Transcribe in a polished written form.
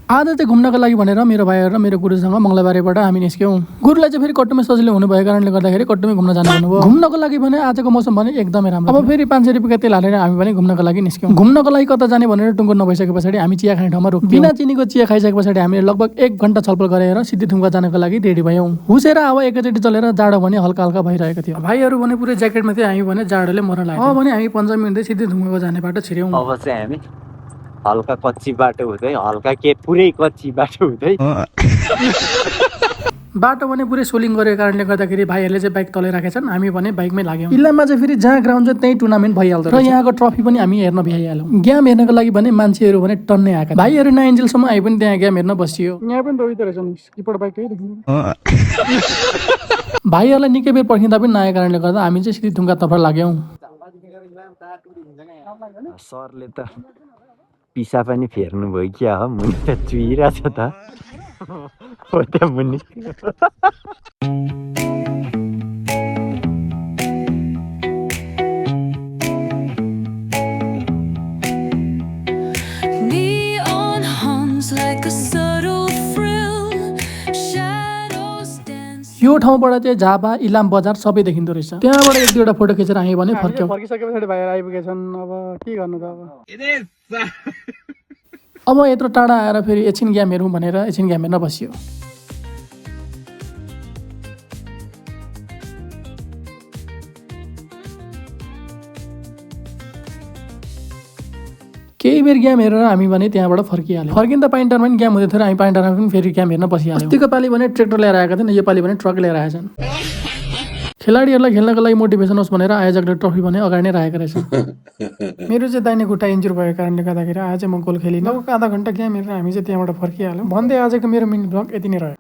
आज चाहिँ घुम्नको लागि भनेर मेरो भाइहरू र मेरो गुरुसँग मङ्गलबारेबाट हामी निस्क्यौँ। गुरुलाई चाहिँ फेरि कट्टुमै सजिलो हुनु भएको कारणले गर्दाखेरि कट्टुमै घुम्न जानु भन्नुभयो। घुम्नको लागि भने आजको मौसम भने एकदमै राम्रो। अब फेरि 500 रुपियाँ तेल हालेर हामी पनि घुम्नको लागि निस्क्यौँ। घुम्नको लागि कता जाने भनेर टुङ्गो नभइसके पछाडि हामी चिया खाने ठाउँमा रोक्यौँ। बिना चिनीको चिया खाइसके पछाडि हामीले लगभग 1 घण्टा छलफल गरेर सिद्धिथुम्का जानको लागि रेडी भयौँ। हुसेर हावा एकैचोटि चलेर जाडो भने हल्का हल्का भइरहेको थियो। भाइहरू भने पुरै ज्याकेटमा थियो, हामी भने जाडोले मर्न लाग्यो। अब भने हामी पन्जाब हिँड्दै सिद्धिथुम्काको जाने बाटो छिर्यौँ। अब चाहिँ हामी हल्का कच्ची बाटो हुँदै हल्का के पुरै कच्ची बाटो हुँदै बाटो भने पुरै सोलिङ गरेको कारणले गर्दाखेरि भाइहरूले चाहिँ बाइक तलै राखेछन्, हामी भने बाइकमै लाग्यौँ। इलाममा चाहिँ फेरि जहाँ ग्राउन्ड छ त्यही टुर्नामेन्ट भइहाल्छ र यहाँको ट्रफी पनि हामी हेर्न भ्याइहाल्यौँ। गेम हेर्नको लागि भने मान्छेहरू भने टन्नै आएका। भाइहरू नआइन्जेलसम्म आइ पनि त्यहाँ गेम हेर्न बसियो। यहाँ पनि रोइदो रहेछ नि स्किपर बाइक है देख्नु। भाइहरूलाई निकै बेर पर्खिँदा पनि नआएको कारणले गर्दा हामी चाहिँ सिद्धिथुम्कातर्फ लाग्यौँ। सरले त पिसा पनि फेर्नु भयो क्या हो, मुनि त चुइरहेछ त हो त्यहाँ मुनि। यो ठाउँबाट चाहिँ झापा इलाम बजार सबै देखिँदो रहेछ। त्यहाँबाट एक दुईवटा फोटो खिचेर हामी भने फर्क्यौँ। फर्किसके पछाडि भाइहरू आइपुगेछन्। अब के गर्नु त अब यत्रो टाढा आएर फेरि एकछिन गेम हेरौँ भनेर एकछिन गेम हेर्न बसियो। केही बेर गेम हेरेर हामी भने त्यहाँबाट फर्किहाल्यौँ। फर्किँदा पाइन्टरमा पनि गेम हुँदै थियो र हामी पाइन्टरमा पनि फेरि गेम हेर्न बसिहाल्यौँ। अस्तिको पालि भने ट्र्याक्टर लिएर आएका थिएन, यो पालि भने ट्रक लिएर आएछन्। खेलाडीहरूलाई खेल्नको लागि मोटिभेसन होस् भनेर आयोजकले ट्रफी भने अगाडि नै राखेको रहेछ। मेरो चाहिँ दाहिने खुट्टा इन्जुर भएको कारणले गर्दाखेरि आज चाहिँ म गोल खेलिनँ। लगभग आधा घन्टा गेम हेरेर हामी चाहिँ त्यहाँबाट फर्किहाल्यौँ। भन्दै आजको मेरो मिनी ब्लग यति नै रह्यो।